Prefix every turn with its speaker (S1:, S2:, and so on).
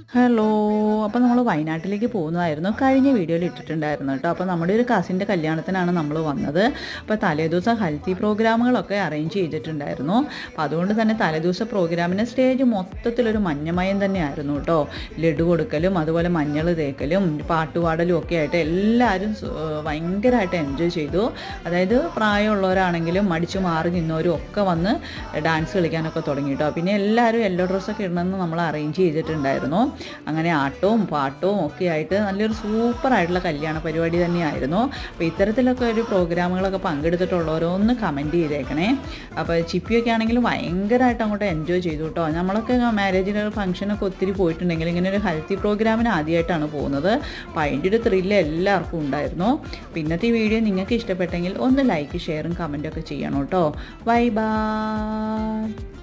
S1: Hello. അപ്പോൾ നമ്മൾ വയനാട്ടിലേക്ക് പോകുന്നതായിരുന്നു. കഴിഞ്ഞ വീഡിയോയിൽ ഇട്ടിട്ടുണ്ടായിരുന്നു കേട്ടോ. അപ്പോൾ നമ്മുടെ ഒരു കസിൻ്റെ കല്യാണത്തിനാണ് നമ്മൾ വന്നത്. അപ്പോൾ തലേദിവസം ഹെൽത്തി പ്രോഗ്രാമുകളൊക്കെ അറേഞ്ച് ചെയ്തിട്ടുണ്ടായിരുന്നു. അപ്പോൾ അതുകൊണ്ട് തന്നെ തലേദിവസം പ്രോഗ്രാമിന് സ്റ്റേജ് മൊത്തത്തിലൊരു മഞ്ഞമയം തന്നെയായിരുന്നു കേട്ടോ. ലഡു കൊടുക്കലും അതുപോലെ മഞ്ഞൾ തേക്കലും പാട്ടുപാടലും ഒക്കെ ആയിട്ട് എല്ലാവരും ഭയങ്കരമായിട്ട് എൻജോയ് ചെയ്തു. അതായത് പ്രായമുള്ളവരാണെങ്കിലും മടിച്ചു മാറി നിന്നവരും ഒക്കെ വന്ന് ഡാൻസ് കളിക്കാനൊക്കെ തുടങ്ങി കേട്ടോ. പിന്നെ എല്ലാവരും യെല്ലോ ഡ്രസ്സൊക്കെ ഇടണമെന്ന് നമ്മൾ അറേഞ്ച് ചെയ്തിട്ടുണ്ടായിരുന്നു. അങ്ങനെ ആട്ടവും പാട്ടവും ഒക്കെ ആയിട്ട് നല്ലൊരു സൂപ്പറായിട്ടുള്ള കല്യാണ പരിപാടി തന്നെയായിരുന്നു. അപ്പോൾ ഇത്തരത്തിലൊക്കെ ഒരു പ്രോഗ്രാമുകളൊക്കെ പങ്കെടുത്തിട്ടുള്ളവരോ ഒന്ന് കമൻറ്റ് ചെയ്തേക്കണേ. അപ്പോൾ ചിപ്പിയൊക്കെ ആണെങ്കിലും ഭയങ്കരമായിട്ട് അങ്ങോട്ട് എൻജോയ് ചെയ്തു കേട്ടോ. നമ്മളൊക്കെ മാരേജിന് ഫംഗ്ഷനൊക്കെ ഒത്തിരി പോയിട്ടുണ്ടെങ്കിൽ ഇങ്ങനെ ഒരു ഹെൽത്തി പ്രോഗ്രാമിന് ആദ്യമായിട്ടാണ് പോകുന്നത്. അപ്പോൾ അതിൻ്റെ ഒരു ത്രില്ല് എല്ലാവർക്കും ഉണ്ടായിരുന്നു. പിന്നത്തെ ഈ വീഡിയോ നിങ്ങൾക്ക് ഇഷ്ടപ്പെട്ടെങ്കിൽ ഒന്ന് ലൈക്ക് ഷെയറും കമൻറ്റൊക്കെ ചെയ്യണം കേട്ടോ. Bye bye.